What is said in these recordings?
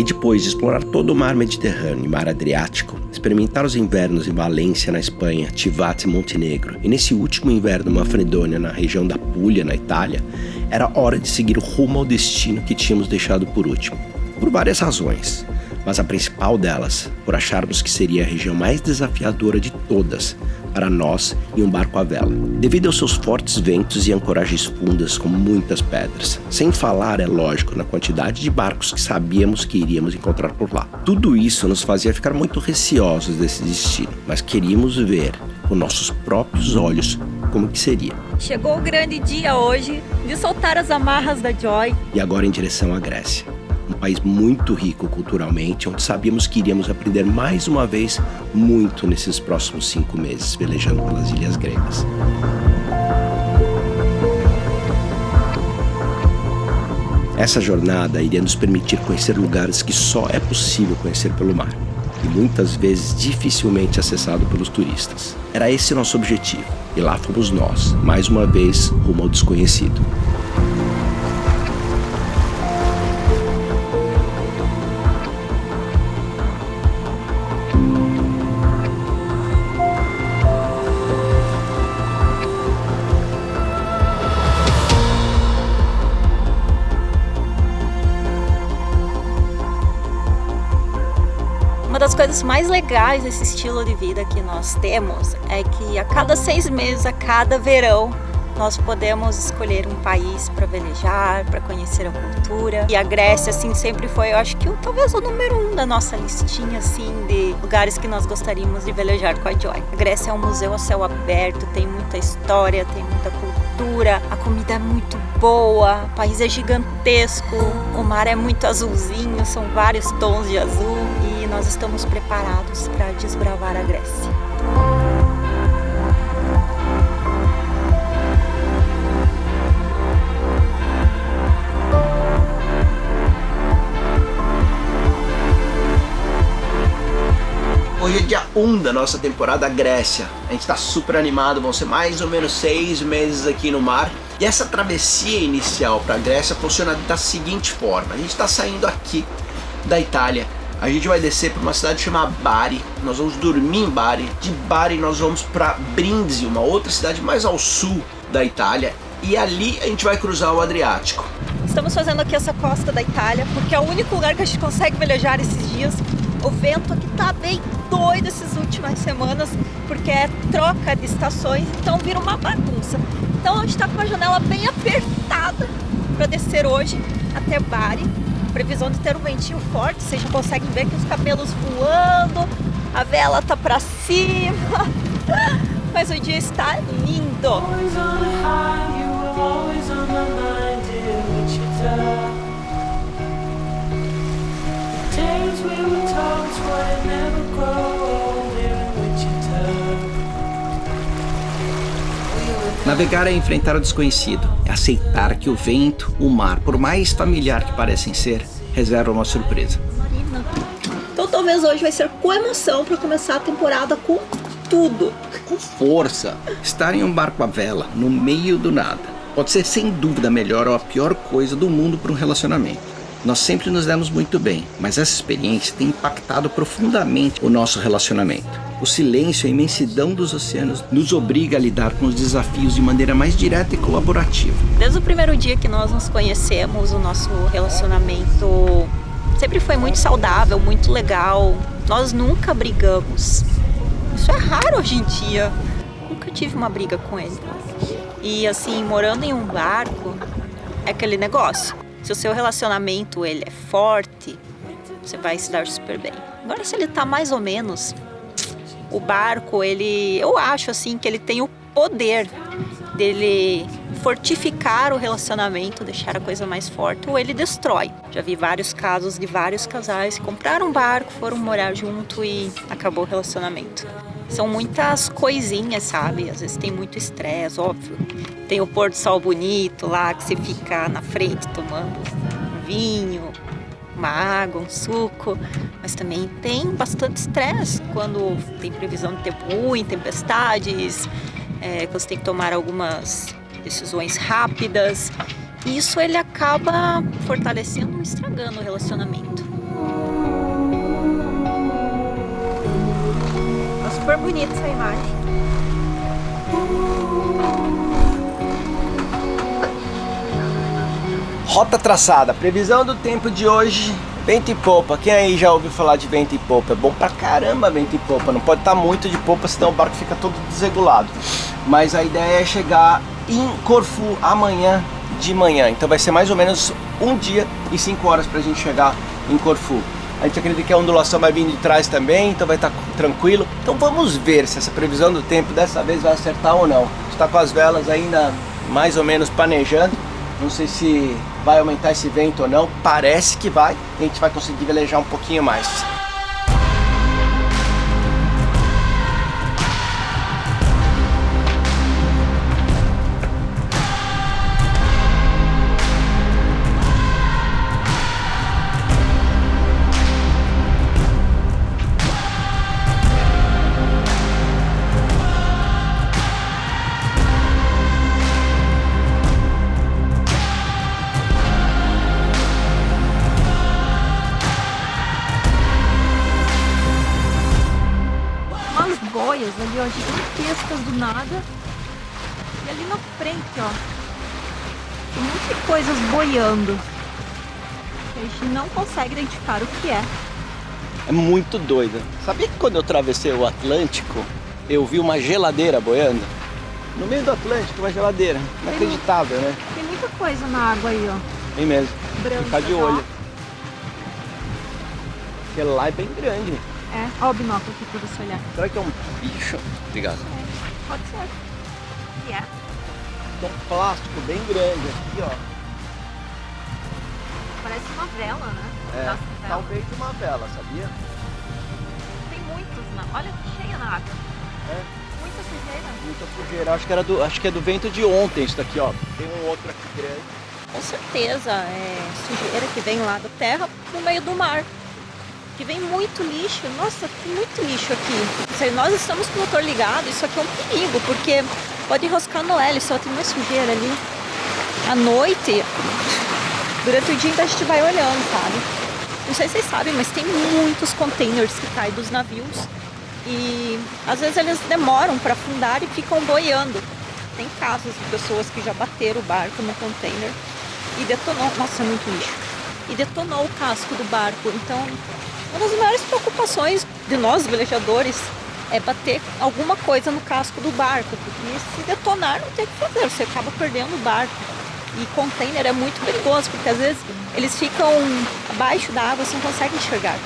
E depois de explorar todo o mar Mediterrâneo e mar Adriático, experimentar os invernos em Valência, na Espanha, Tivat, Montenegro, e nesse último inverno Manfredonia, na região da Puglia, na Itália, era hora de seguir o rumo ao destino que tínhamos deixado por último. Por várias razões, mas a principal delas, por acharmos que seria a região mais desafiadora de todas para nós em um barco à vela, devido aos seus fortes ventos e ancoragens fundas com muitas pedras. Sem falar, é lógico, na quantidade de barcos que sabíamos que iríamos encontrar por lá. Tudo isso nos fazia ficar muito receosos desse destino, mas queríamos ver com nossos próprios olhos como que seria. Chegou o grande dia hoje de soltar as amarras da Joy. E agora em direção à Grécia. Um país muito rico culturalmente, onde sabíamos que iríamos aprender mais uma vez muito nesses próximos 5 meses, velejando pelas ilhas gregas. Essa jornada iria nos permitir conhecer lugares que só é possível conhecer pelo mar, e muitas vezes dificilmente acessado pelos turistas. Era esse nosso objetivo, e lá fomos nós, mais uma vez, rumo ao desconhecido. Uma das coisas mais legais desse estilo de vida que nós temos é que a cada 6 meses, a cada verão, nós podemos escolher um país para velejar, para conhecer a cultura. E a Grécia, assim, sempre foi, eu acho que talvez o número 1 da nossa listinha, assim, de lugares que nós gostaríamos de velejar com a Joy. A Grécia é um museu a céu aberto, tem muita história, tem muita cultura, a comida é muito boa, o país é gigantesco, o mar é muito azulzinho, são vários tons de azul e nós estamos preparados para desbravar a Grécia. Hoje é dia 1 da nossa temporada Grécia. A gente tá super animado, vão ser mais ou menos 6 meses aqui no mar. E essa travessia inicial para a Grécia funciona da seguinte forma. A gente tá saindo aqui da Itália. A gente vai descer para uma cidade chamada Bari. Nós vamos dormir em Bari. De Bari nós vamos para Brindisi, uma outra cidade mais ao sul da Itália. E ali a gente vai cruzar o Adriático. Estamos fazendo aqui essa costa da Itália porque é o único lugar que a gente consegue velejar esses dias. O vento aqui tá bem doido essas últimas semanas, porque é troca de estações, então vira uma bagunça. Então a gente tá com uma janela bem apertada para descer hoje até Bari. Previsão de ter um ventinho forte, vocês já conseguem ver que os cabelos voando, a vela tá para cima, mas o dia está lindo. Navegar é enfrentar o desconhecido, é aceitar que o vento, o mar, por mais familiar que parecem ser, reserva uma surpresa. Então talvez hoje vai ser com emoção para começar a temporada com tudo. Com força. Estar em um barco à vela, no meio do nada, pode ser sem dúvida a melhor ou a pior coisa do mundo para um relacionamento. Nós sempre nos demos muito bem, mas essa experiência tem impactado profundamente o nosso relacionamento. O silêncio e a imensidão dos oceanos nos obriga a lidar com os desafios de maneira mais direta e colaborativa. Desde o primeiro dia que nós nos conhecemos, o nosso relacionamento sempre foi muito saudável, muito legal. Nós nunca brigamos. Isso é raro hoje em dia. Nunca tive uma briga com ele. E assim, morando em um barco, é aquele negócio. Se o seu relacionamento ele é forte, você vai se dar super bem. Agora, se ele tá mais ou menos, o barco, eu acho assim que ele tem o poder dele fortificar o relacionamento, deixar a coisa mais forte, ou ele destrói. Já vi vários casos de vários casais que compraram um barco, foram morar junto e acabou o relacionamento. São muitas coisinhas, sabe? Às vezes tem muito estresse, óbvio. Tem o pôr do sol bonito lá, que você fica na frente tomando um vinho, uma água, um suco. Mas também tem bastante estresse quando tem previsão de tempo ruim, tempestades, quando você tem que tomar algumas decisões rápidas. E isso ele acaba fortalecendo e estragando o relacionamento. super bonita essa imagem. Rota traçada, previsão do tempo de hoje, vento e popa. Quem aí já ouviu falar de vento e popa? É bom pra caramba vento e popa, não pode estar muito de popa, senão o barco fica todo desregulado. Mas a ideia é chegar em Corfu amanhã de manhã, então vai ser mais ou menos 1 dia e 5 horas pra gente chegar em Corfu. A gente acredita que a ondulação vai vir de trás também, então vai estar tranquilo. Então vamos ver se essa previsão do tempo dessa vez vai acertar ou não. A gente está com as velas ainda mais ou menos planejando. Não sei se vai aumentar esse vento ou não. Parece que vai. A gente vai conseguir velejar um pouquinho mais. Boias ali, ó, gigantescas do nada. E ali na frente, ó, tem um monte de coisas boiando. A gente não consegue identificar o que é. É muito doido. Sabia que quando eu atravessei o Atlântico, eu vi uma geladeira boiando? No meio do Atlântico, uma geladeira. Inacreditável, né? Tem muita coisa na água aí, ó. Tem mesmo. Branca, ficar de olho. Porque lá é bem grande. É, ó o binóculo aqui pra você olhar. Será que é um bicho? Obrigado. É, pode ser. E é. É um plástico bem grande aqui, ó. Parece uma vela, né? É, talvez uma vela, sabia? Tem muitos, né? Olha, cheia na água. É. Muita sujeira. Muita sujeira. Acho que é do vento de ontem isso daqui, ó. Tem um outro aqui grande. Com certeza, é sujeira que vem lá da terra no meio do mar. Que vem muito lixo. Nossa, tem muito lixo aqui. Se nós estamos com o motor ligado, isso aqui é um perigo, porque pode enroscar no hélio, só tem mais sujeira ali. À noite, durante o dia então a gente vai olhando, sabe? Não sei se vocês sabem, mas tem muitos containers que caem dos navios. E às vezes eles demoram para afundar e ficam boiando. Tem casos de pessoas que já bateram o barco no container e detonou. Nossa, é muito lixo. E detonou o casco do barco. Então, uma das maiores preocupações de nós, velejadores, é bater alguma coisa no casco do barco, porque se detonar não tem o que fazer, você acaba perdendo o barco. E container é muito perigoso, porque às vezes eles ficam abaixo da água, você não consegue enxergar.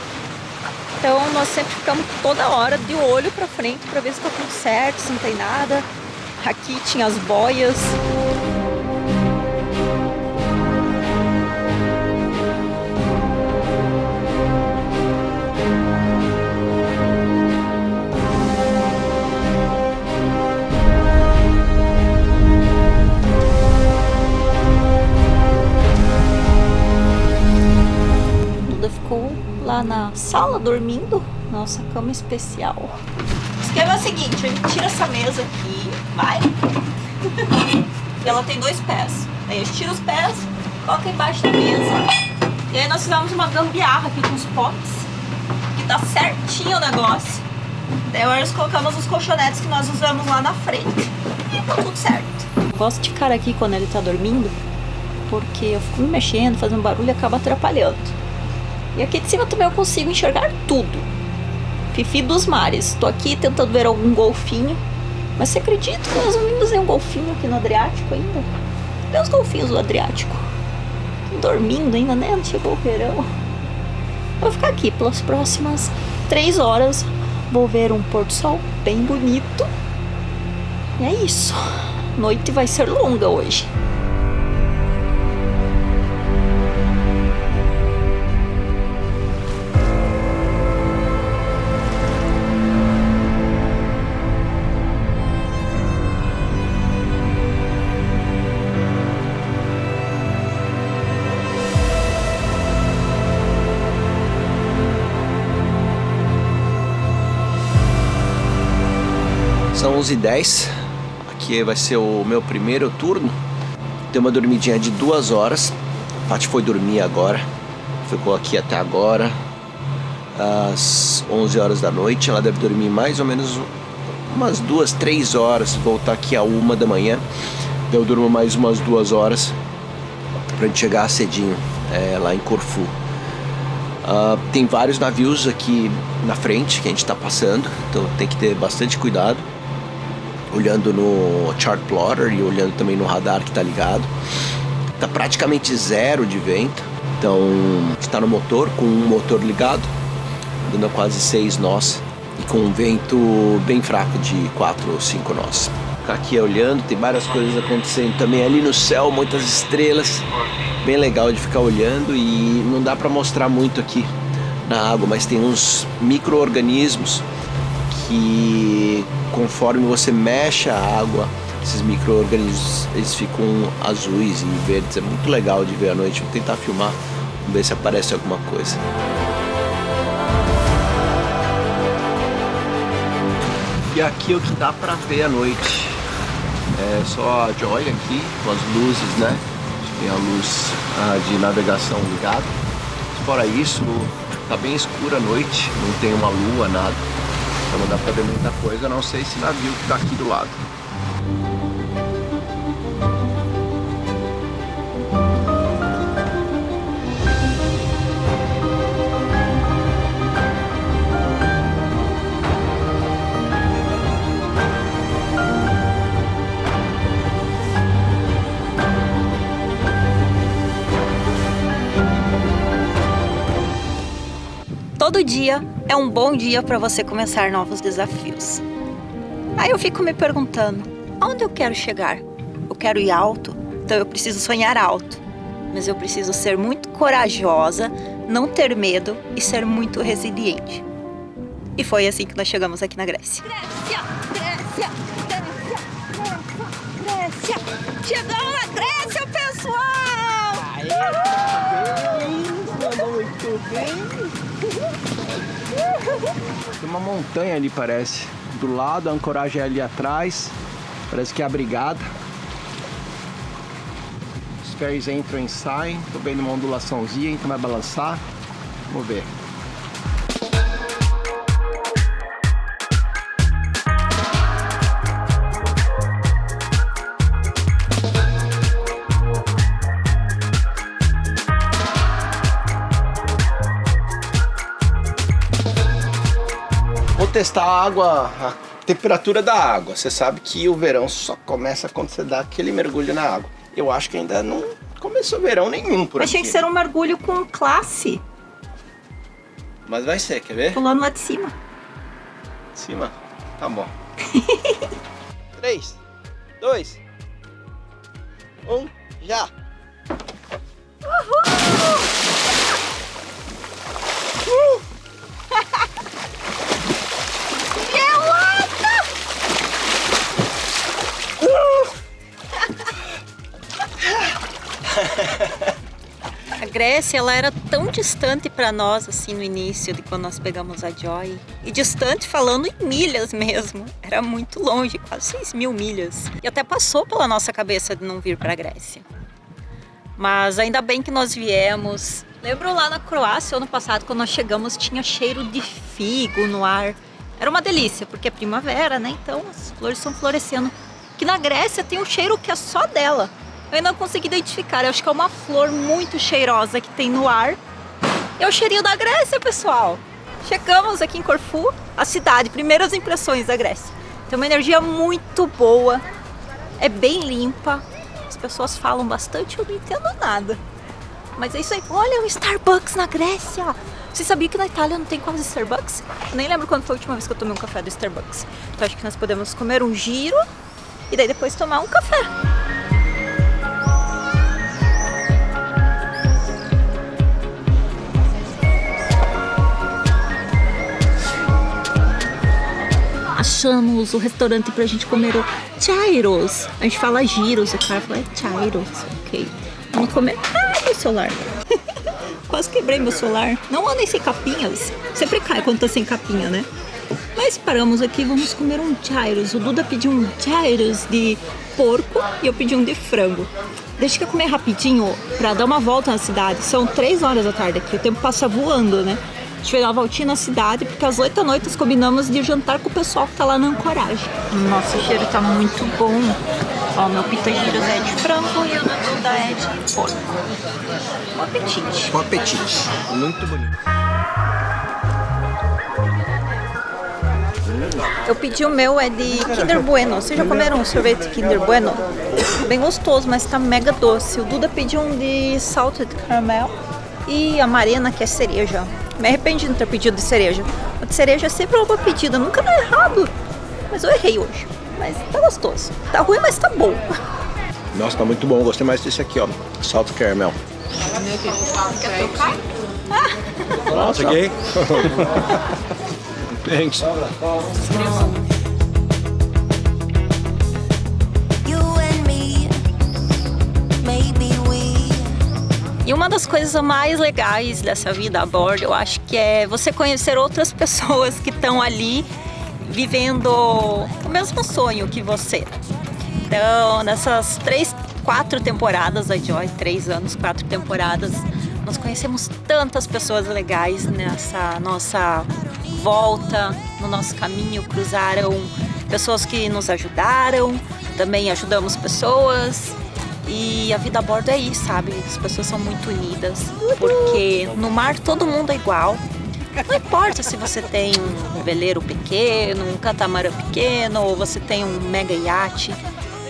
Então nós sempre ficamos toda hora de olho para frente para ver se está tudo certo, se não tem nada. Aqui tinha as boias. Lá na sala dormindo, nossa cama especial. O esquema é o seguinte, a gente tira essa mesa aqui, vai. E ela tem 2 pés. Aí a gente tira os pés, coloca embaixo da mesa. E aí nós fizemos uma gambiarra aqui com os potes, que dá certinho o negócio. Daí agora nós colocamos os colchonetes que nós usamos lá na frente. E tá tudo certo. Eu gosto de ficar aqui quando ele tá dormindo, porque eu fico me mexendo, fazendo barulho e acaba atrapalhando. E aqui de cima também eu consigo enxergar tudo. Fifi dos mares. Tô aqui tentando ver algum golfinho. Mas você acredita que nós não vimos nenhum golfinho aqui no Adriático ainda? Tem os golfinhos do Adriático. Dormindo ainda, né? Não chegou o verão. Vou ficar aqui pelas próximas 3 horas. Vou ver um pôr do sol bem bonito. E é isso. Noite vai ser longa hoje. São 11h10, aqui vai ser o meu primeiro turno. Deu uma dormidinha de 2 horas. A Paty foi dormir agora, ficou aqui até agora. às 11 horas da noite. Ela deve dormir mais ou menos umas 2, 3 horas, voltar aqui a 1 da manhã. Eu durmo mais umas 2 horas pra gente chegar cedinho lá em Corfu. Tem vários navios aqui na frente que a gente tá passando, então tem que ter bastante cuidado, olhando no chart plotter e olhando também no radar que tá ligado. Tá praticamente zero de vento, então a gente tá no motor, com um motor ligado, dando quase 6 nós e com um vento bem fraco de 4 ou 5 nós. Ficar aqui olhando, tem várias coisas acontecendo também ali no céu, muitas estrelas, bem legal de ficar olhando. E não dá para mostrar muito aqui na água, mas tem uns micro-organismos que, conforme você mexe a água, esses micro-organismos eles ficam azuis e verdes. É muito legal de ver à noite. Vou tentar filmar, vamos ver se aparece alguma coisa. E aqui é o que dá pra ver à noite. É só a Joy aqui com as luzes, né? Tem a luz de navegação ligada. Fora isso, tá bem escura a noite, não tem uma lua, nada. Então não dá pra ver muita coisa, a não sei esse navio que tá aqui do lado. Todo dia é um bom dia para você começar novos desafios. Aí eu fico me perguntando, aonde eu quero chegar? Eu quero ir alto, então eu preciso sonhar alto. Mas eu preciso ser muito corajosa, não ter medo e ser muito resiliente. E foi assim que nós chegamos aqui na Grécia. Grécia! Chegamos na Grécia, pessoal! Muito bem! Tem uma montanha ali, parece. Do lado, a ancoragem é ali atrás. Parece que é a brigada. Os ferries entram e saem. Tô vendo uma ondulaçãozinha, então vai balançar. Vamos ver. Testar a água, a temperatura da água. Você sabe que o verão só começa quando você dá aquele mergulho na água. Eu acho que ainda não começou verão nenhum por aqui. Mas tinha que ser um mergulho com classe. Mas vai ser, quer ver? Pulando lá de cima. De cima? Tá bom. 3, 2, 1, já! Uhul! A Grécia, ela era tão distante para nós assim no início de quando nós pegamos a Joy. E distante falando em milhas mesmo. Era muito longe, quase 6.000 milhas. E até passou pela nossa cabeça de não vir para a Grécia. Mas ainda bem que nós viemos. Lembro lá na Croácia, ano passado, quando nós chegamos, tinha cheiro de figo no ar. Era uma delícia, porque é primavera, né? Então as flores estão florescendo. Que na Grécia tem um cheiro que é só dela. Eu ainda não consegui identificar, eu acho que é uma flor muito cheirosa que tem no ar. É o cheirinho da Grécia, pessoal. Chegamos aqui em Corfu, a cidade, primeiras impressões da Grécia. Tem uma energia muito boa, é bem limpa, as pessoas falam bastante, eu não entendo nada. Mas é isso aí, olha o Starbucks na Grécia. Você sabia que na Itália não tem quase Starbucks? Eu nem lembro quando foi a última vez que eu tomei um café do Starbucks. Então acho que nós podemos comer um giro e daí depois tomar um café. Achamos o restaurante pra gente comer o gyros. A gente fala giros, o cara fala gyros. Ok. Vamos comer. Ah, meu celular. Quase quebrei meu celular. Não andem sem capinhas. Sempre cai quando tá sem capinha, né? Mas paramos aqui, vamos comer um gyros. O Duda pediu um gyros de porco e eu pedi um de frango. Deixa eu comer rapidinho pra dar uma volta na cidade. São 3 horas da tarde aqui, o tempo passa voando, né? gente fez uma voltinha na cidade, porque às 8 da noite nós combinamos de jantar com o pessoal que tá lá na ancoragem. Nossa, o cheiro tá muito bom. Ó, meu pita giros é de frango e o do Duda é de porco. Bom apetite. Bom apetite. Muito bonito. Eu pedi o meu, é de Kinder Bueno. Vocês já comeram um sorvete Kinder Bueno? Bem gostoso, mas tá mega doce. O Duda pediu um de salted caramel e a Marina que é cereja. Me arrependi de não ter pedido de cereja. O de cereja é sempre uma boa pedida, nunca dá errado. Mas eu errei hoje. Mas tá gostoso. Tá ruim, mas tá bom. Nossa, tá muito bom. Eu gostei mais desse aqui, ó. Salt caramel. Quer tocar? Nossa, ok. Thanks. E uma das coisas mais legais dessa vida a bordo, eu acho que é você conhecer outras pessoas que estão ali vivendo o mesmo sonho que você. Então, nessas 4 temporadas da Joy, 3 anos, 4 temporadas, nós conhecemos tantas pessoas legais nessa nossa volta, no nosso caminho. Cruzaram pessoas que nos ajudaram, também ajudamos pessoas. E a vida a bordo é isso, sabe? As pessoas são muito unidas, porque no mar todo mundo é igual. Não importa se você tem um veleiro pequeno, um catamarã pequeno, ou você tem um mega iate.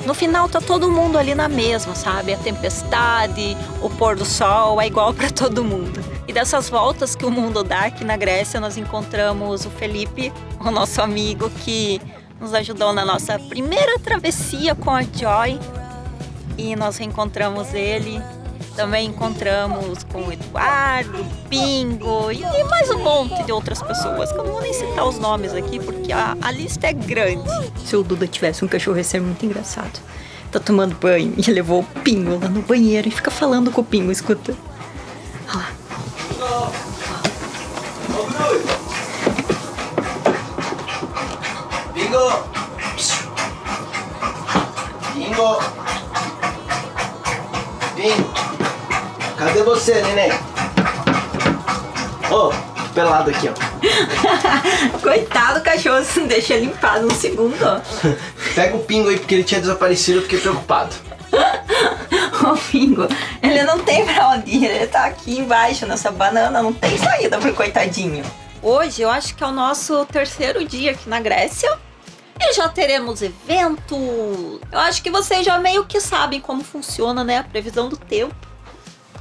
No final tá todo mundo ali na mesma, sabe? A tempestade, o pôr do sol é igual para todo mundo. E dessas voltas que o mundo dá aqui na Grécia, nós encontramos o Felipe, o nosso amigo que nos ajudou na nossa primeira travessia com a Joy. E nós reencontramos ele, também encontramos com o Eduardo, o Pingo e mais um monte de outras pessoas, que eu não vou nem citar os nomes aqui, porque a lista é grande. Se o Duda tivesse um cachorro, ia ser muito engraçado. Tá tomando banho e levou o Pingo lá no banheiro e fica falando com o Pingo, escuta. Olha lá. Pingo! Pingo! Cadê você, neném? Ô, pelado aqui, ó. Coitado do cachorro, você não deixa ele limpado um segundo, ó. Pega o Pingo aí, porque ele tinha desaparecido, eu fiquei preocupado. O Pingo, ele não tem pra onde ir, ele tá aqui embaixo nessa banana, não tem saída pro coitadinho. Hoje eu acho que é o nosso 3º dia aqui na Grécia. E já teremos evento. Eu acho que vocês já meio que sabem como funciona, né, a previsão do tempo.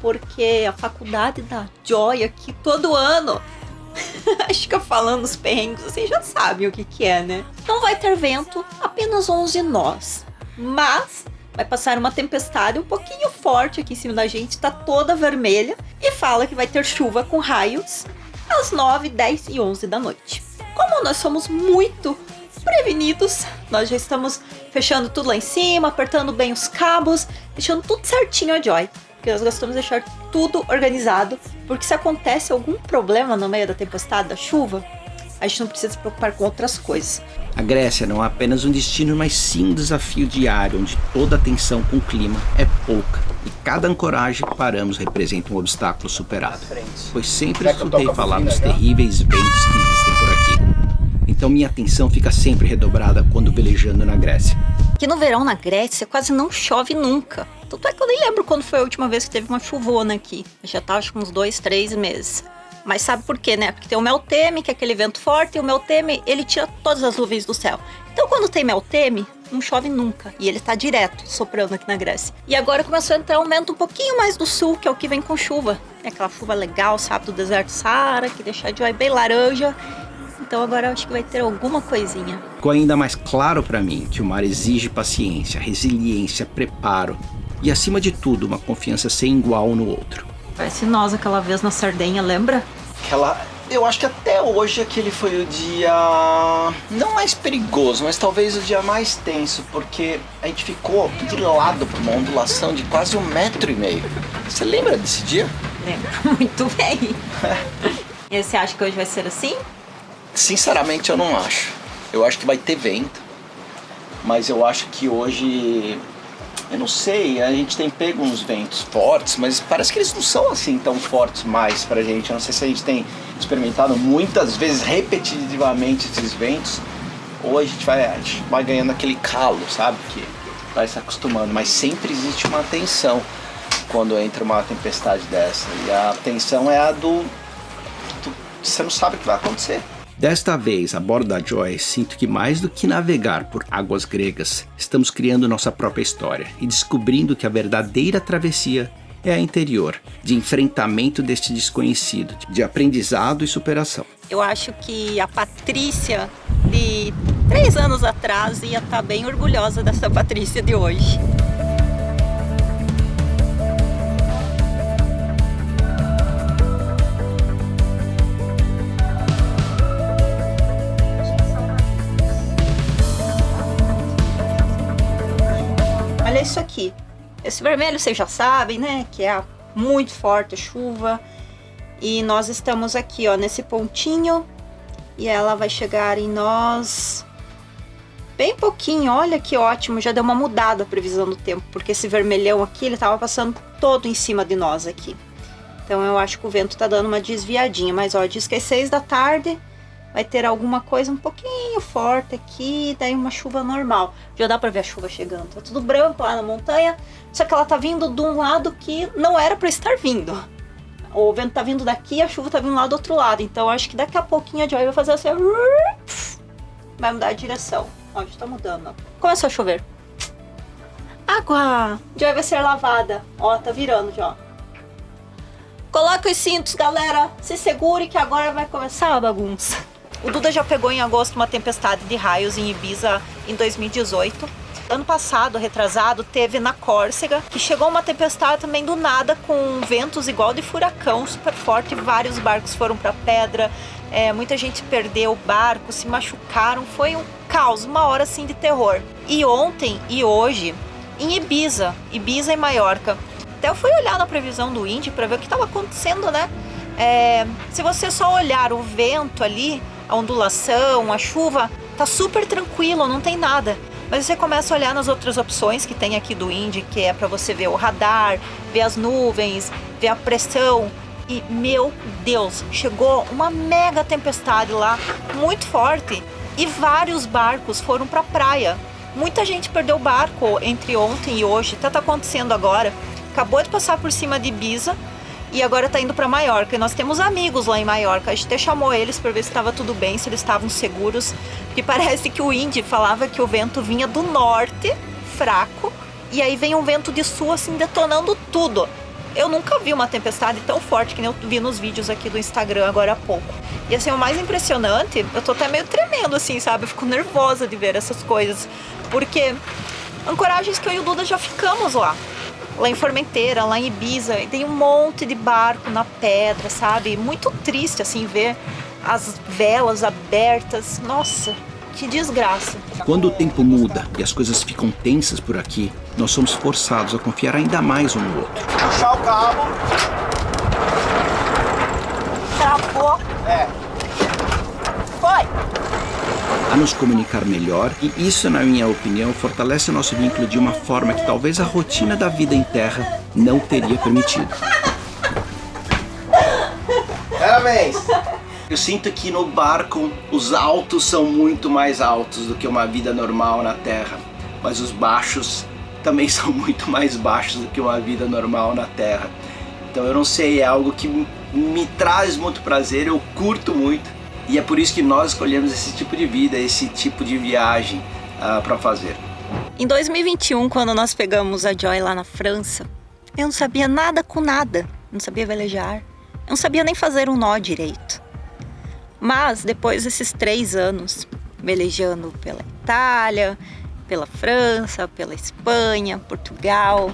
Porque a faculdade da Joy aqui todo ano acho que eu falando os perrengues, vocês já sabem o que é, né? Não vai ter vento, apenas 11 nós. Mas vai passar uma tempestade um pouquinho forte aqui em cima da gente, tá toda vermelha. E fala que vai ter chuva com raios às 9, 10 e 11 da noite. Como nós somos muito prevenidos, nós já estamos fechando tudo lá em cima, apertando bem os cabos, deixando tudo certinho a Joy, porque nós gostamos de deixar tudo organizado, porque se acontece algum problema no meio da tempestade, da chuva, a gente não precisa se preocupar com outras coisas. A Grécia não é apenas um destino, mas sim um desafio diário, onde toda a tensão com o clima é pouca e cada ancoragem que paramos representa um obstáculo superado, pois sempre escutei falar dos terríveis ventos que existem por aqui. Então minha atenção fica sempre redobrada quando velejando na Grécia. Aqui no verão na Grécia quase não chove nunca. Tanto é que eu nem lembro quando foi a última vez que teve uma chuvona aqui. Já tá acho que uns 2, 3 meses. Mas sabe por quê, né? Porque tem o Meltemi, que é aquele vento forte, e o Meltemi, ele tira todas as nuvens do céu. Então quando tem Meltemi, não chove nunca. E ele tá direto soprando aqui na Grécia. E agora começou a entrar um vento um pouquinho mais do sul, que é o que vem com chuva. É aquela chuva legal, sabe, do deserto Saara, que deixa a Joy bem laranja. Então agora eu acho que vai ter alguma coisinha. Ficou ainda mais claro para mim que o mar exige paciência, resiliência, preparo e, acima de tudo, uma confiança sem igual um no outro. Parece nós aquela vez na Sardenha, lembra? Eu acho que até hoje aquele foi o dia não mais perigoso, mas talvez o dia mais tenso, porque a gente ficou de lado por uma ondulação de quase 1,5 metro. Você lembra desse dia? Lembro muito bem. E você acha que hoje vai ser assim? Sinceramente, eu não acho. Eu acho que vai ter vento, mas eu acho que hoje Eu não sei, a gente tem pego uns ventos fortes, mas parece que eles não são assim tão fortes mais pra gente. Eu não sei se a gente tem experimentado muitas vezes, repetitivamente, esses ventos, ou a gente vai ganhando aquele calo, sabe? Que vai se acostumando, mas sempre existe uma tensão quando entra uma tempestade dessa. E a tensão é a do você não sabe o que vai acontecer. Desta vez, a bordo da Joy, sinto que mais do que navegar por águas gregas, estamos criando nossa própria história e descobrindo que a verdadeira travessia é a interior, de enfrentamento deste desconhecido, de aprendizado e superação. Eu acho que a Patrícia de 3 anos atrás ia estar bem orgulhosa dessa Patrícia de hoje. Olha isso aqui. Esse vermelho vocês já sabem, né? Que é muito forte a chuva. E nós estamos aqui, ó, nesse pontinho. E ela vai chegar em nós bem pouquinho. Olha que ótimo, já deu uma mudada a previsão do tempo. Porque esse vermelhão aqui, ele tava passando todo em cima de nós aqui. Então eu acho que o vento tá dando uma desviadinha. Mas ó, diz que às 6 da tarde vai ter alguma coisa um pouquinho forte aqui, daí uma chuva normal. Já dá pra ver a chuva chegando. Tá tudo branco lá na montanha, só que ela tá vindo de um lado que não era pra estar vindo. O vento tá vindo daqui, a chuva tá vindo lá do outro lado. Então acho que daqui a pouquinho a Joy vai fazer assim, vai mudar a direção. Ó, já tá mudando, ó. Começou a chover. Água! Joy vai ser lavada. Ó, tá virando já. Coloque os cintos, galera. Se segure que agora vai começar a bagunça. O Duda já pegou em agosto uma tempestade de raios em Ibiza em 2018. Ano passado, retrasado, teve na Córcega, que chegou uma tempestade também do nada, com ventos igual de furacão, super forte. Vários barcos foram para pedra, muita gente perdeu o barco, se machucaram. Foi um caos, uma hora assim de terror. E ontem e hoje, em Ibiza e Maiorca. Até eu fui olhar na previsão do Indy para ver o que estava acontecendo, né? Se você só olhar o vento ali, a ondulação, a chuva, tá super tranquilo, não tem nada. Mas você começa a olhar nas outras opções que tem aqui do Indy, que é para você ver o radar, ver as nuvens, ver a pressão. E, meu Deus, chegou uma mega tempestade lá, muito forte. E vários barcos foram para a praia. Muita gente perdeu o barco entre ontem e hoje, até tá acontecendo agora. Acabou de passar por cima de Ibiza e agora tá indo para Maiorca. E nós temos amigos lá em Maiorca. A gente até chamou eles para ver se estava tudo bem, se eles estavam seguros. Porque parece que o Indy falava que o vento vinha do norte, fraco, e aí vem um vento de sul assim detonando tudo. Eu nunca vi uma tempestade tão forte que nem eu vi nos vídeos aqui do Instagram agora há pouco. E assim, o mais impressionante, eu tô até meio tremendo assim, sabe? Eu fico nervosa de ver essas coisas. Porque ancoragens que eu e o Duda já ficamos lá em Formenteira, lá em Ibiza, e tem um monte de barco na pedra, sabe? Muito triste, assim, ver as velas abertas. Nossa, que desgraça. Quando o tempo muda e as coisas ficam tensas por aqui, nós somos forçados a confiar ainda mais um no outro. Puxar o cabo. Travou. Foi. A nos comunicar melhor, e isso, na minha opinião, fortalece o nosso vínculo de uma forma que talvez a rotina da vida em terra não teria permitido. Parabéns! Eu sinto que no barco os altos são muito mais altos do que uma vida normal na terra, mas os baixos também são muito mais baixos do que uma vida normal na terra. Então eu não sei, é algo que me traz muito prazer, eu curto muito. E é por isso que nós escolhemos esse tipo de vida, esse tipo de viagem para fazer. Em 2021, quando nós pegamos a Joy lá na França, eu não sabia nada com nada. Não sabia velejar. Eu não sabia nem fazer um nó direito. Mas depois desses 3 anos, velejando pela Itália, pela França, pela Espanha, Portugal,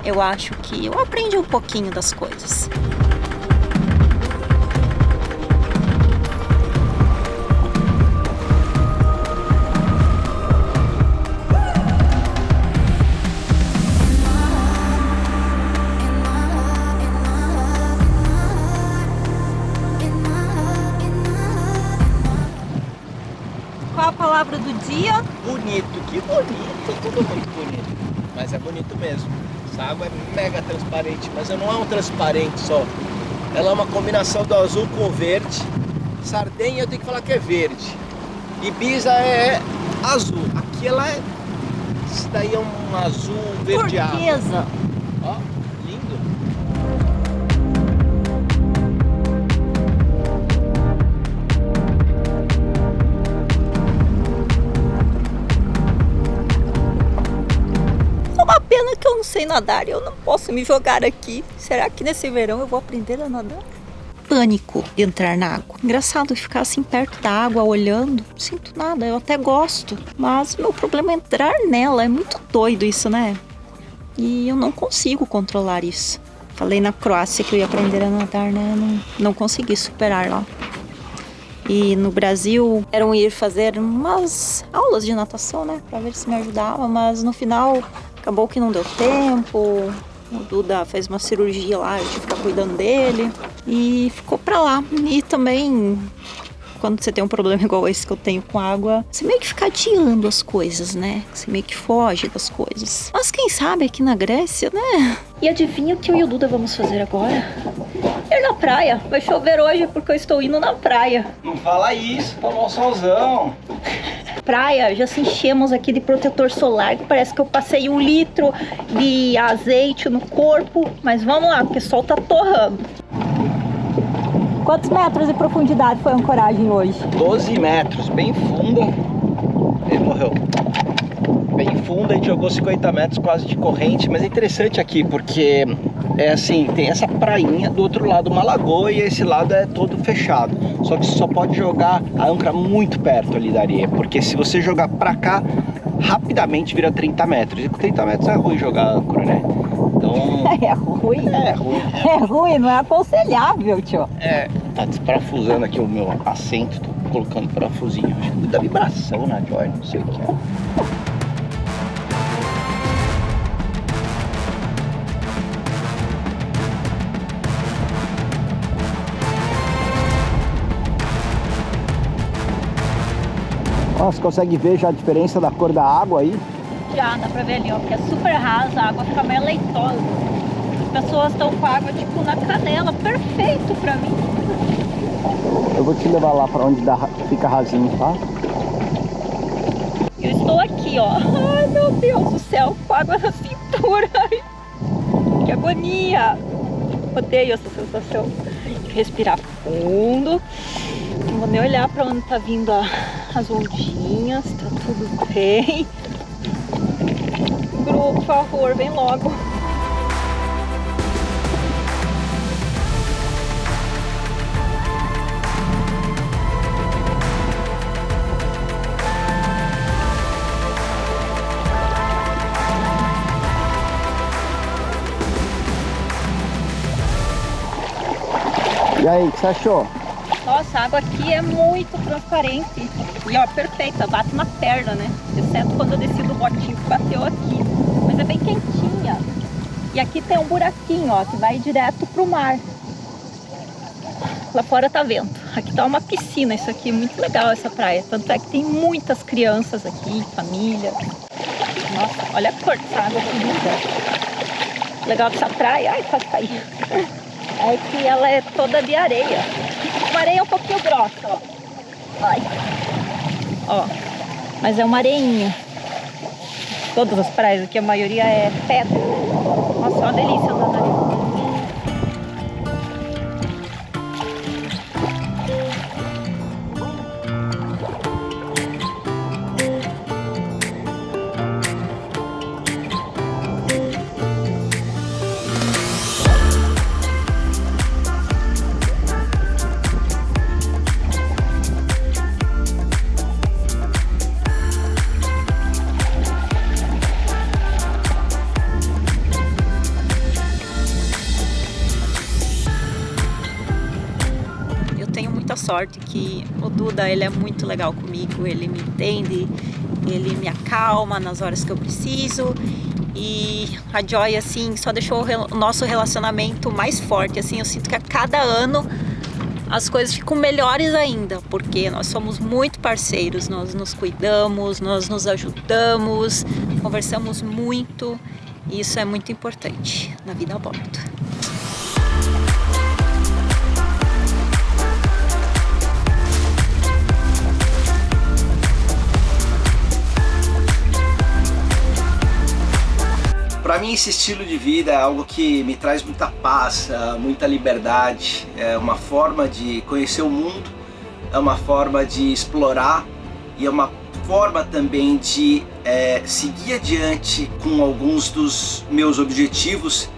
eu acho que eu aprendi um pouquinho das coisas. Qual a palavra do dia? Bonito, que bonito, tudo muito bonito. Mas é bonito mesmo. Essa água é mega transparente, mas não é um transparente só. Ela é uma combinação do azul com o verde. Sardenha eu tenho que falar que é verde. Ibiza é azul. Aqui ela é... Isso daí é um azul verdeado. Turquesa. Ó, lindo. É uma pena que eu não sei nadar e eu não posso me jogar aqui. Será que nesse verão eu vou aprender a nadar? Pânico de entrar na água. Engraçado ficar assim perto da água olhando. Não sinto nada, eu até gosto. Mas meu problema é entrar nela. É muito doido isso, né? E eu não consigo controlar isso. Falei na Croácia que eu ia aprender a nadar, né? Não consegui superar lá. E no Brasil, eram ir fazer umas aulas de natação, né? Pra ver se me ajudava. Mas no final, acabou que não deu tempo. O Duda fez uma cirurgia lá, eu tive que ficar cuidando dele. E ficou pra lá. E também, quando você tem um problema igual esse que eu tenho com água, você meio que fica adiando as coisas, né? Você meio que foge das coisas. Mas quem sabe aqui na Grécia, né? E adivinha o que eu e o Duda vamos fazer agora? Ir na praia. Vai chover hoje porque eu estou indo na praia. Não fala isso, tomar um solzão. Praia, já se enchemos aqui de protetor solar, que parece que eu passei 1 litro de azeite no corpo. Mas vamos lá, porque o sol tá torrando. Quantos metros de profundidade foi a ancoragem hoje? 12 metros, bem funda. Ele morreu. Bem funda, a gente jogou 50 metros quase de corrente. Mas é interessante aqui, porque é assim, tem essa prainha do outro lado, uma lagoa, e esse lado é todo fechado. Só que você só pode jogar a âncora muito perto ali da areia, porque se você jogar pra cá, rapidamente vira 30 metros. E com 30 metros é ruim jogar a âncora, né? Então... É ruim? É ruim. É ruim, não é aconselhável, tio. É, tá desparafusando aqui o meu assento, tô colocando parafusinho. Acho que dá vibração na Joy, não sei o que é. Ó, você consegue ver já a diferença da cor da água aí? Já, dá pra ver ali, ó, porque é super rasa, a água fica meio leitosa. As pessoas estão com a água, tipo, na canela, perfeito pra mim. Eu vou te levar lá pra onde fica rasinho, tá? Eu estou aqui, ó. Ai, meu Deus do céu, com água na cintura. Ai, que agonia. Odeio essa sensação. Respirar fundo. Não vou nem olhar pra onde tá vindo as ondinhas. Tá tudo bem. Gru, por favor, vem logo. E aí, o que você achou? Nossa, a água aqui é muito transparente. E ó, perfeita, bate na perna, né? Exceto quando eu desci do botinho que bateu aqui. Mas é bem quentinha. E aqui tem um buraquinho, ó, que vai direto pro mar. Lá fora tá vento. Aqui tá uma piscina, isso aqui é muito legal, essa praia. Tanto é que tem muitas crianças aqui, família. Nossa, olha a cor dessa água que linda. Legal dessa praia. Ai, quase caí. É que ela é toda de areia. Uma areia um pouquinho grossa, ó. Ai. Ó, mas é uma areinha. Todas as praias aqui, a maioria é pedra. Nossa, é uma delícia andar na areia. Sorte que o Duda, ele é muito legal comigo, ele me entende, ele me acalma nas horas que eu preciso, e a Joy, assim, só deixou o nosso relacionamento mais forte, assim, eu sinto que a cada ano as coisas ficam melhores ainda, porque nós somos muito parceiros, nós nos cuidamos, nós nos ajudamos, conversamos muito, e isso é muito importante na vida a bordo. Para mim, esse estilo de vida é algo que me traz muita paz, muita liberdade, é uma forma de conhecer o mundo, é uma forma de explorar e é uma forma também de seguir adiante com alguns dos meus objetivos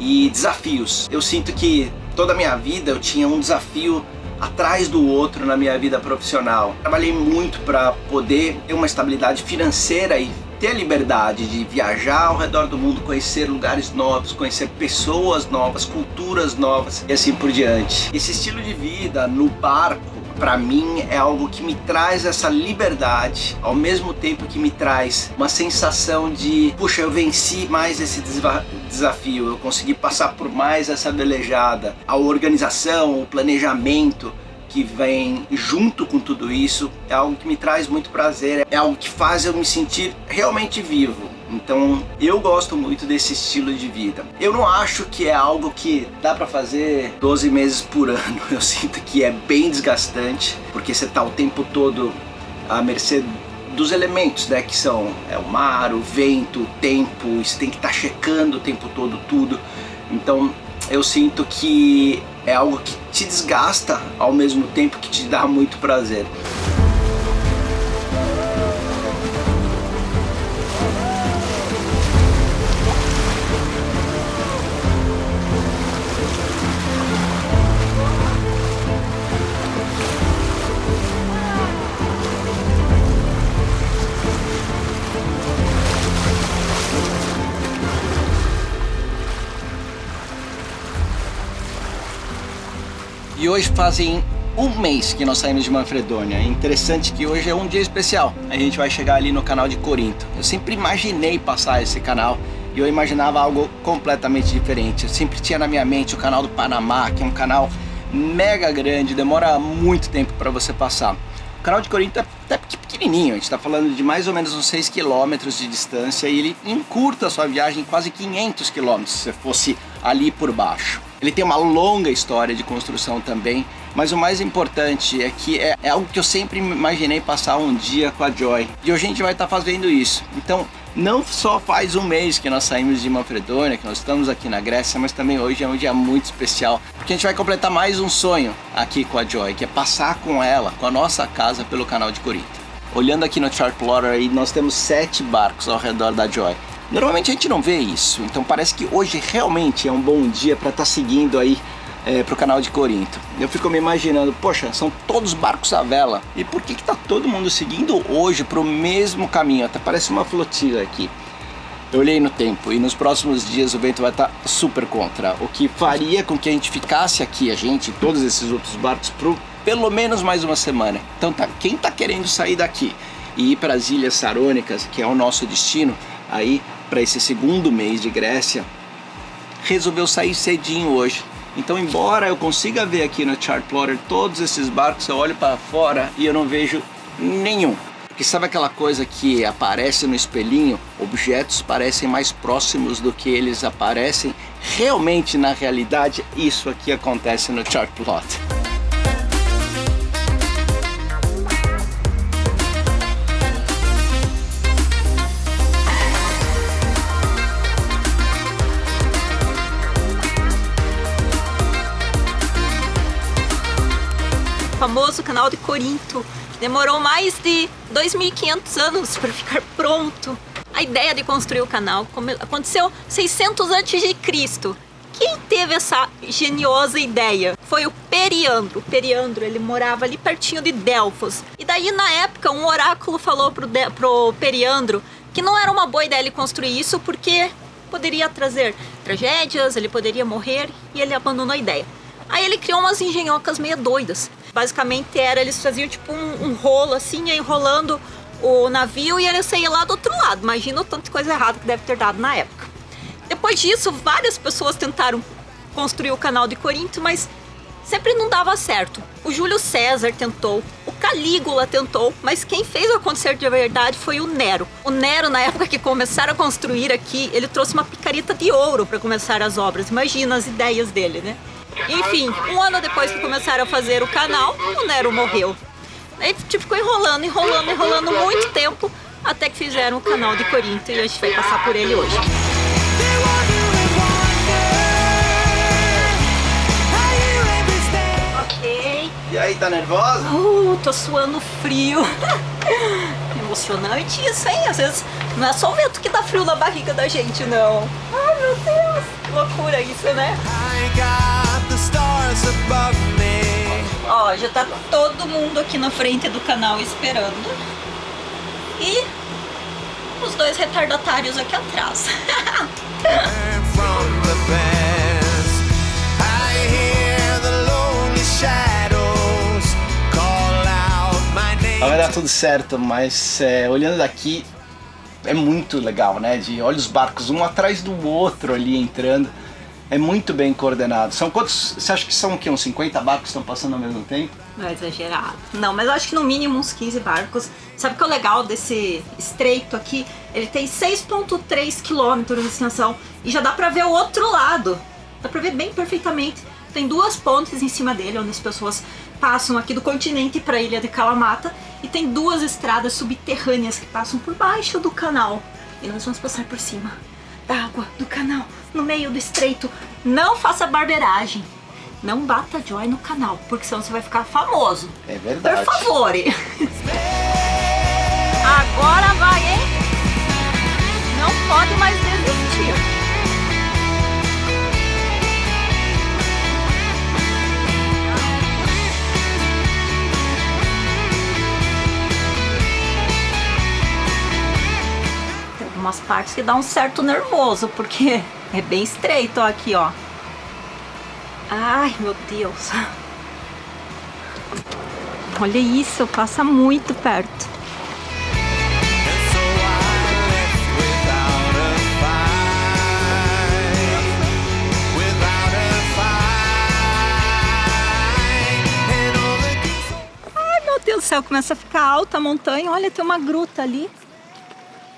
e desafios. Eu sinto que toda a minha vida eu tinha um desafio atrás do outro na minha vida profissional. Trabalhei muito para poder ter uma estabilidade financeira e ter a liberdade de viajar ao redor do mundo, conhecer lugares novos, conhecer pessoas novas, culturas novas e assim por diante. Esse estilo de vida no barco, para mim, é algo que me traz essa liberdade, ao mesmo tempo que me traz uma sensação de, puxa, eu venci mais esse desafio, eu consegui passar por mais essa velejada. A organização, o planejamento que vem junto com tudo isso é algo que me traz muito prazer, é algo que faz eu me sentir realmente vivo. Então eu gosto muito desse estilo de vida. Eu não acho que é algo que dá pra fazer 12 meses por ano. Eu sinto que é bem desgastante, porque você tá o tempo todo à mercê dos elementos, né, que são o mar, o vento, o tempo, você tem que estar checando o tempo todo tudo. Então eu sinto que é algo que te desgasta ao mesmo tempo que te dá muito prazer. E hoje fazem um mês que nós saímos de Manfredonia. É interessante que hoje é um dia especial. A gente vai chegar ali no canal de Corinto. Eu sempre imaginei passar esse canal e eu imaginava algo completamente diferente. Eu sempre tinha na minha mente o canal do Panamá, que é um canal mega grande, demora muito tempo para você passar. O canal de Corinto é até pequenininho, a gente está falando de mais ou menos uns 6 km de distância e ele encurta a sua viagem em quase 500 km se você fosse ali por baixo. Ele tem uma longa história de construção também, mas o mais importante é que é algo que eu sempre imaginei passar um dia com a Joy. E hoje a gente vai estar fazendo isso. Então, não só faz um mês que nós saímos de Manfredonia, que nós estamos aqui na Grécia, mas também hoje é um dia muito especial, porque a gente vai completar mais um sonho aqui com a Joy, que é passar com ela, com a nossa casa, pelo canal de Corinto. Olhando aqui no Chartplotter, aí nós temos 7 barcos ao redor da Joy. Normalmente a gente não vê isso, então parece que hoje realmente é um bom dia para estar seguindo aí pro canal de Corinto. Eu fico me imaginando, poxa, são todos barcos à vela, e por que tá todo mundo seguindo hoje pro mesmo caminho? Até parece uma flotilha aqui. Eu olhei no tempo e nos próximos dias o vento vai estar super contra, o que faria com que a gente ficasse aqui, a gente e todos esses outros barcos, por pelo menos mais uma semana. Então quem tá querendo sair daqui e ir para as Ilhas Sarônicas, que é o nosso destino aí para esse segundo mês de Grécia, resolveu sair cedinho hoje. Então, embora eu consiga ver aqui no Chartplotter todos esses barcos, eu olho para fora e eu não vejo nenhum. Porque sabe aquela coisa que aparece no espelhinho? Objetos parecem mais próximos do que eles aparecem. Realmente, na realidade, isso aqui acontece no Chartplotter. Famoso canal de Corinto. Demorou mais de 2.500 anos para ficar pronto. A ideia de construir o canal aconteceu 600 a.C. Quem teve essa geniosa ideia? Foi o Periandro. O Periandro, ele morava ali pertinho de Delfos. E daí, na época, um oráculo falou pro Periandro que não era uma boa ideia ele construir isso porque poderia trazer tragédias, ele poderia morrer, e ele abandonou a ideia. Aí ele criou umas engenhocas meio doidas. Basicamente eles faziam tipo um rolo assim, ia enrolando o navio e ele saía lá do outro lado. Imagina o tanto de coisa errada que deve ter dado na época. Depois disso, várias pessoas tentaram construir o canal de Corinto, mas sempre não dava certo. O Júlio César tentou, o Calígula tentou, mas quem fez acontecer de verdade foi o Nero. O Nero, na época que começaram a construir aqui, ele trouxe uma picareta de ouro para começar as obras. Imagina as ideias dele, né? Enfim, um ano depois que começaram a fazer o canal, o Nero morreu. Aí ficou enrolando muito tempo, até que fizeram o canal de Corinto e a gente vai passar por ele hoje. E aí, tá nervosa? Tô suando frio. Emocionante isso, hein? Às vezes não é só o vento que dá frio na barriga da gente, não. Ai, meu Deus. Que loucura isso, né? Ó, já tá todo mundo aqui na frente do canal esperando. E os dois retardatários aqui atrás. Vai dar tudo certo, mas olhando daqui é muito legal, né? Olha os barcos um atrás do outro ali entrando. É muito bem coordenado. São quantos? Você acha que são o quê? Uns 50 barcos que estão passando ao mesmo tempo? Não é exagerado. Não, mas eu acho que no mínimo uns 15 barcos. Sabe o que é o legal desse estreito aqui? Ele tem 6,3 quilômetros de extensão e já dá pra ver o outro lado. Dá pra ver bem perfeitamente. Tem duas pontes em cima dele, onde as pessoas passam aqui do continente para a ilha de Kalamata. E tem duas estradas subterrâneas que passam por baixo do canal. E nós vamos passar por cima da água do canal, no meio do estreito. Não faça barbeiragem. Não bata joy no canal, porque senão você vai ficar famoso. É verdade. Por favor. Agora vai, hein? Não pode mais desistir. Umas partes que dá um certo nervoso, porque é bem estreito, ó, aqui, ó. Ai, meu Deus. Olha isso, passa muito perto. Ai, meu Deus do céu, começa a ficar alta a montanha. Olha, tem uma gruta ali.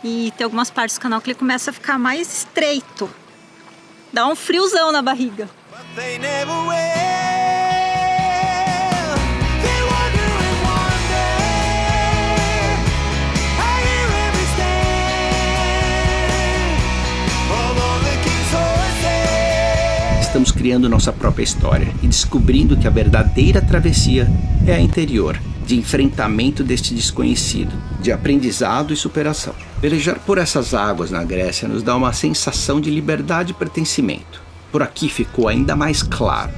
E tem algumas partes do canal que ele começa a ficar mais estreito. Dá um friozão na barriga. Estamos criando nossa própria história e descobrindo que a verdadeira travessia é a interior, de enfrentamento deste desconhecido, de aprendizado e superação. Velejar por essas águas na Grécia nos dá uma sensação de liberdade e pertencimento. Por aqui ficou ainda mais claro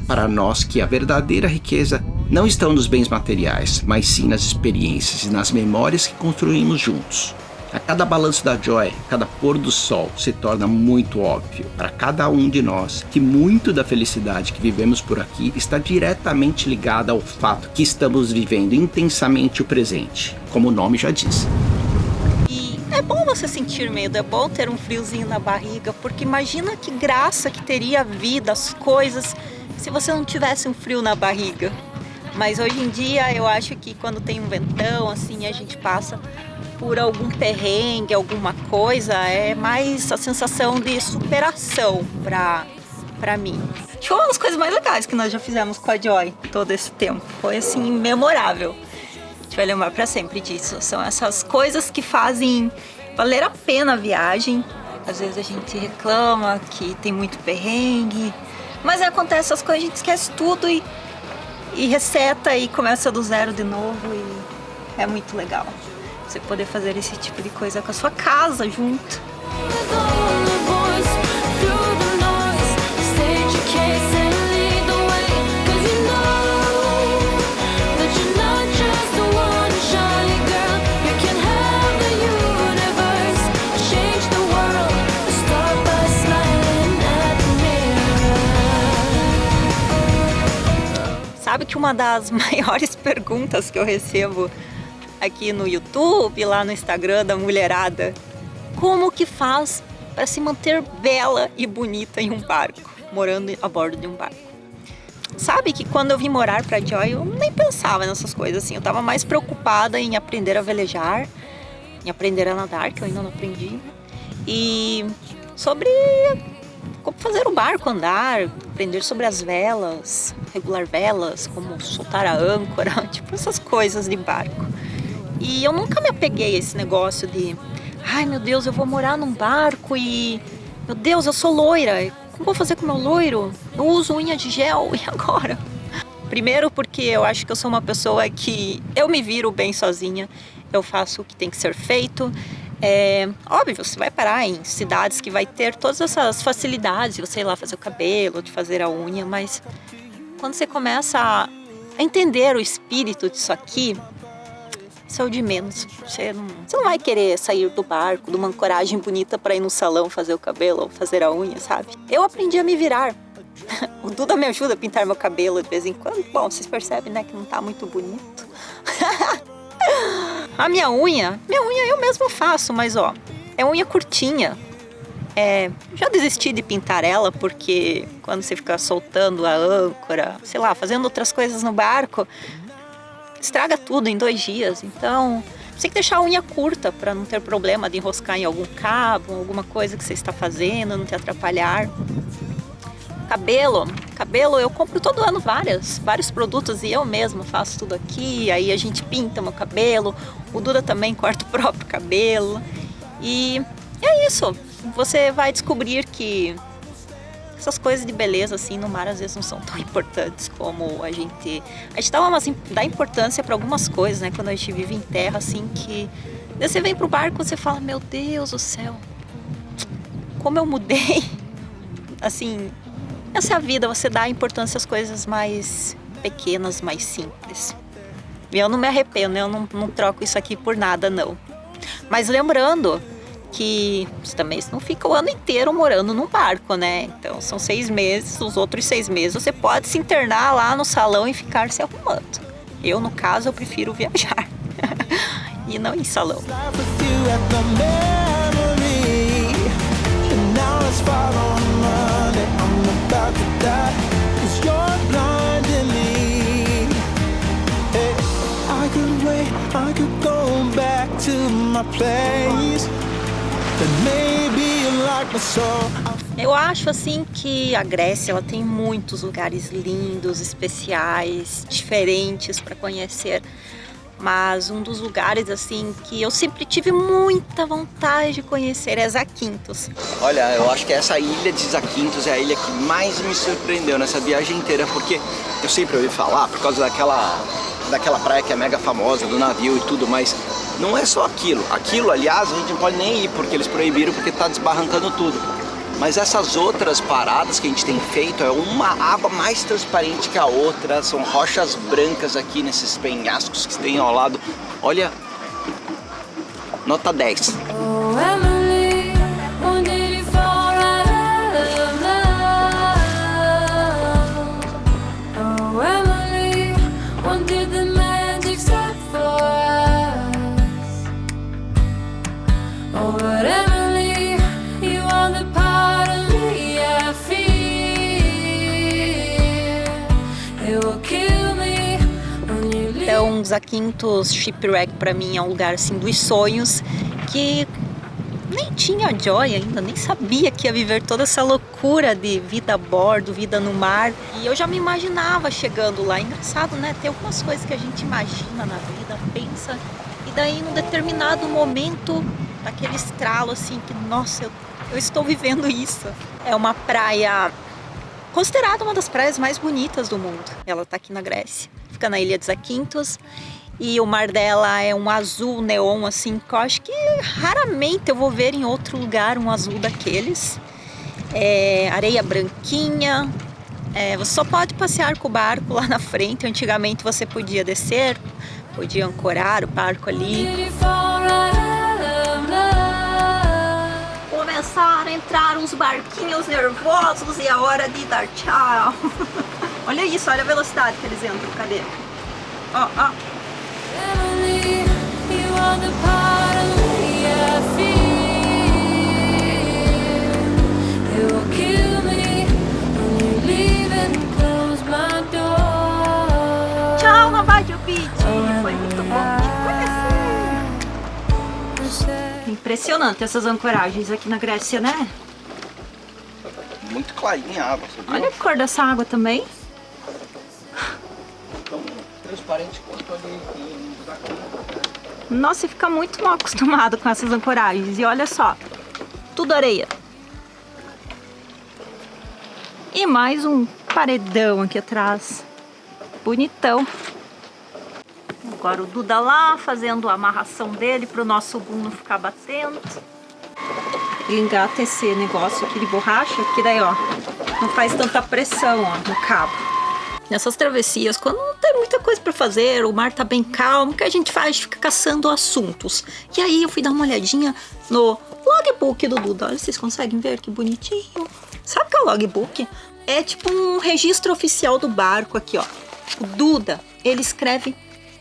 para nós que a verdadeira riqueza não está nos bens materiais, mas sim nas experiências e nas memórias que construímos juntos. A cada balanço da Joy, cada pôr do sol, se torna muito óbvio para cada um de nós que muito da felicidade que vivemos por aqui está diretamente ligada ao fato que estamos vivendo intensamente o presente, como o nome já diz. E é bom você sentir medo, é bom ter um friozinho na barriga, porque imagina que graça que teria a vida, as coisas, se você não tivesse um frio na barriga. Mas hoje em dia eu acho que quando tem um ventão, assim, a gente passa por algum perrengue, alguma coisa, é mais a sensação de superação pra mim. Acho que foi uma das coisas mais legais que nós já fizemos com a Joy todo esse tempo. Foi assim, memorável. A gente vai lembrar pra sempre disso. São essas coisas que fazem valer a pena a viagem. Às vezes a gente reclama que tem muito perrengue, mas acontece essas coisas, a gente esquece tudo e reseta e começa do zero de novo e é muito legal. Você poder fazer esse tipo de coisa com a sua casa junto. Sabe que uma das maiores perguntas que eu recebo aqui no YouTube, lá no Instagram da mulherada, como que faz para se manter bela e bonita em um barco, morando a bordo de um barco? sabe que quando eu vim morar pra Joy, eu nem pensava nessas coisas, assim. Eu tava mais preocupada em aprender a velejar, em aprender a nadar, que eu ainda não aprendi, né? E sobre como fazer o barco andar, aprender sobre as velas, regular velas, como soltar a âncora, tipo essas coisas de barco. E eu nunca me apeguei a esse negócio de, ai meu Deus, eu vou morar num barco e, meu Deus, eu sou loira, como vou fazer com o meu loiro? Eu uso unha de gel, e agora? Primeiro porque eu acho que eu sou uma pessoa que eu me viro bem sozinha, eu faço o que tem que ser feito. Óbvio, você vai parar em cidades que vai ter todas essas facilidades de você ir lá fazer o cabelo, de fazer a unha, mas quando você começa a entender o espírito disso aqui, isso é o de menos. Você não vai querer sair do barco, de uma ancoragem bonita para ir no salão fazer o cabelo ou fazer a unha, sabe? Eu aprendi a me virar. O Duda me ajuda a pintar meu cabelo de vez em quando. Bom, vocês percebem, né, que não tá muito bonito. A minha unha eu mesma faço, mas ó, é unha curtinha. Já desisti de pintar ela porque quando você fica soltando a âncora, sei lá, fazendo outras coisas no barco, estraga tudo em 2 dias. Então, você tem que deixar a unha curta para não ter problema de enroscar em algum cabo, alguma coisa que você está fazendo, não te atrapalhar. Cabelo eu compro todo ano vários produtos e eu mesma faço tudo aqui. Aí a gente pinta meu cabelo, o Duda também corta o próprio cabelo. E é isso, você vai descobrir que essas coisas de beleza assim no mar às vezes não são tão importantes como a gente dá importância para algumas coisas, né? Quando a gente vive em terra assim, que daí você vem pro barco e você fala, meu Deus do céu, como eu mudei. Assim, essa é a vida, você dá importância às coisas mais pequenas, mais simples. E eu não me arrependo, eu não troco isso aqui por nada, não. Mas lembrando que você também não fica o ano inteiro morando num barco, né? Então são 6 meses, os outros 6 meses você pode se internar lá no salão e ficar se arrumando. Eu, no caso, eu prefiro viajar e não em salão. I could go back to my place. Eu acho assim que a Grécia ela tem muitos lugares lindos, especiais, diferentes para conhecer. Mas um dos lugares assim que eu sempre tive muita vontade de conhecer é Zakynthos. Olha, eu acho que essa ilha de Zakynthos é a ilha que mais me surpreendeu nessa viagem inteira, porque eu sempre ouvi falar por causa daquela praia que é mega famosa, do navio e tudo, mas não é só aquilo. Aquilo, aliás, a gente não pode nem ir porque eles proibiram, porque tá desbarrancando tudo. Mas essas outras paradas que a gente tem feito é uma água mais transparente que a outra, são rochas brancas aqui nesses penhascos que tem ao lado. Olha, nota 10. Então, Zakynthos Shipwreck pra mim é um lugar assim dos sonhos, que nem tinha Joy ainda, nem sabia que ia viver toda essa loucura de vida a bordo, vida no mar. E eu já me imaginava chegando lá. Engraçado, né? Tem algumas coisas que a gente imagina na vida, pensa, e daí num determinado momento, daquele estralo assim, que nossa, eu estou vivendo isso. É uma praia considerada uma das praias mais bonitas do mundo. Ela tá aqui na Grécia, fica na ilha de Zakynthos. E o mar dela é um azul neon, assim, que eu acho que raramente eu vou ver em outro lugar um azul daqueles. Areia branquinha. Você só pode passear com o barco lá na frente. Antigamente você podia descer, podia ancorar o barco ali. Começaram a entrar uns barquinhos nervosos e é hora de dar tchau. Olha isso, olha a velocidade que eles entram. Cadê? Ó, ó. episódio, Pete. Foi muito bom te conhecer. Impressionante essas ancoragens aqui na Grécia, né? Muito clarinha a água, você viu? Olha a cor dessa água também. Tão transparente quanto ali daqui. Nossa, você fica muito mal acostumado com essas ancoragens. E olha só, tudo areia. E mais um paredão aqui atrás. Bonitão. Agora o Duda lá fazendo a amarração dele para o nosso boom não ficar batendo. Ele engata esse negócio aqui de borracha, que daí, ó, não faz tanta pressão, ó, no cabo. Nessas travessias, quando não tem muita coisa para fazer, o mar tá bem calmo, o que a gente faz? Fica caçando assuntos. E aí eu fui dar uma olhadinha no logbook do Duda. Olha, vocês conseguem ver que bonitinho. Sabe o que é o logbook? É tipo um registro oficial do barco aqui, ó. O Duda, ele escreve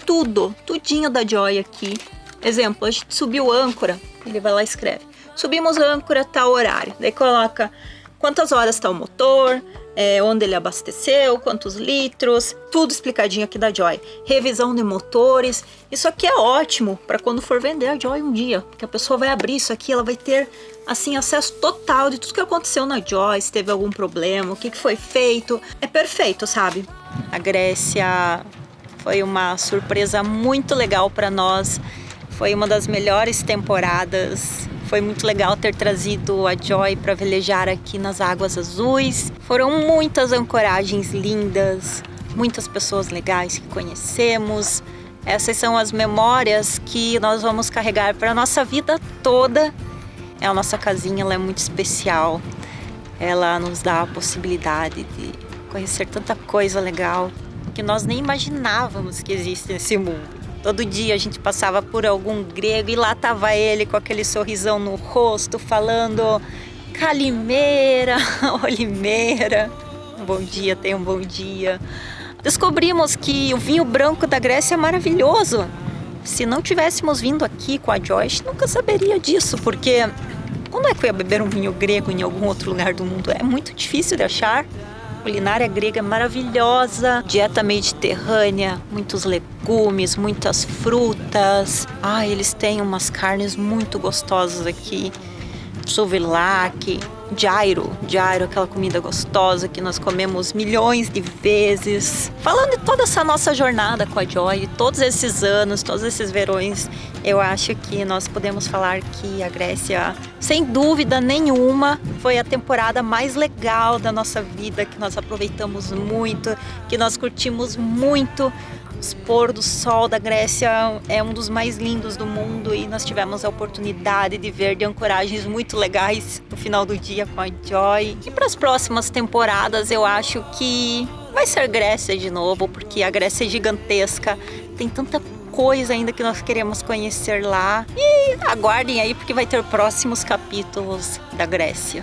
tudo, tudinho da Joy aqui. Exemplo, a gente subiu âncora, ele vai lá e escreve. Subimos âncora, tal horário. Daí coloca quantas horas tá o motor, onde ele abasteceu, quantos litros, tudo explicadinho aqui da Joy. Revisão de motores. Isso aqui é ótimo para quando for vender a Joy um dia, porque a pessoa vai abrir isso aqui, ela vai ter assim acesso total de tudo que aconteceu na Joy, se teve algum problema, o que foi feito. É perfeito, sabe? A Grécia foi uma surpresa muito legal para nós. Foi uma das melhores temporadas. Foi muito legal ter trazido a Joy para velejar aqui nas águas azuis. Foram muitas ancoragens lindas, muitas pessoas legais que conhecemos. Essas são as memórias que nós vamos carregar para a nossa vida toda. A nossa casinha, ela é muito especial. Ela nos dá a possibilidade de conhecer tanta coisa legal que nós nem imaginávamos que existe nesse mundo. Todo dia a gente passava por algum grego e lá tava ele com aquele sorrisão no rosto, falando Calimera, Olimeira, um bom dia, tenha um bom dia. Descobrimos que o vinho branco da Grécia é maravilhoso. Se não tivéssemos vindo aqui com a Joy, a gente nunca saberia disso, porque quando é que eu ia beber um vinho grego em algum outro lugar do mundo? É muito difícil de achar. A culinária grega é maravilhosa, dieta mediterrânea, muitos legumes, muitas frutas. Eles têm umas carnes muito gostosas aqui. Souvlaki, gyro, aquela comida gostosa que nós comemos milhões de vezes. Falando de toda essa nossa jornada com a Joy, todos esses anos, todos esses verões, eu acho que nós podemos falar que a Grécia, sem dúvida nenhuma, foi a temporada mais legal da nossa vida, que nós aproveitamos muito, que nós curtimos muito. O pôr do sol da Grécia é um dos mais lindos do mundo e nós tivemos a oportunidade de ver de ancoragens muito legais no final do dia com a Joy. E para as próximas temporadas eu acho que vai ser Grécia de novo, porque a Grécia é gigantesca, tem tanta coisa ainda que nós queremos conhecer lá. E aguardem aí porque vai ter próximos capítulos da Grécia.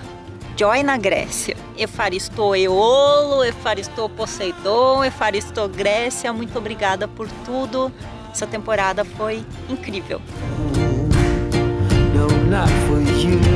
Joy na Grécia. Efaristo Eolo, Efaristo Poseidon, Efaristo Grécia. Muito obrigada por tudo. Essa temporada foi incrível. No, not for you.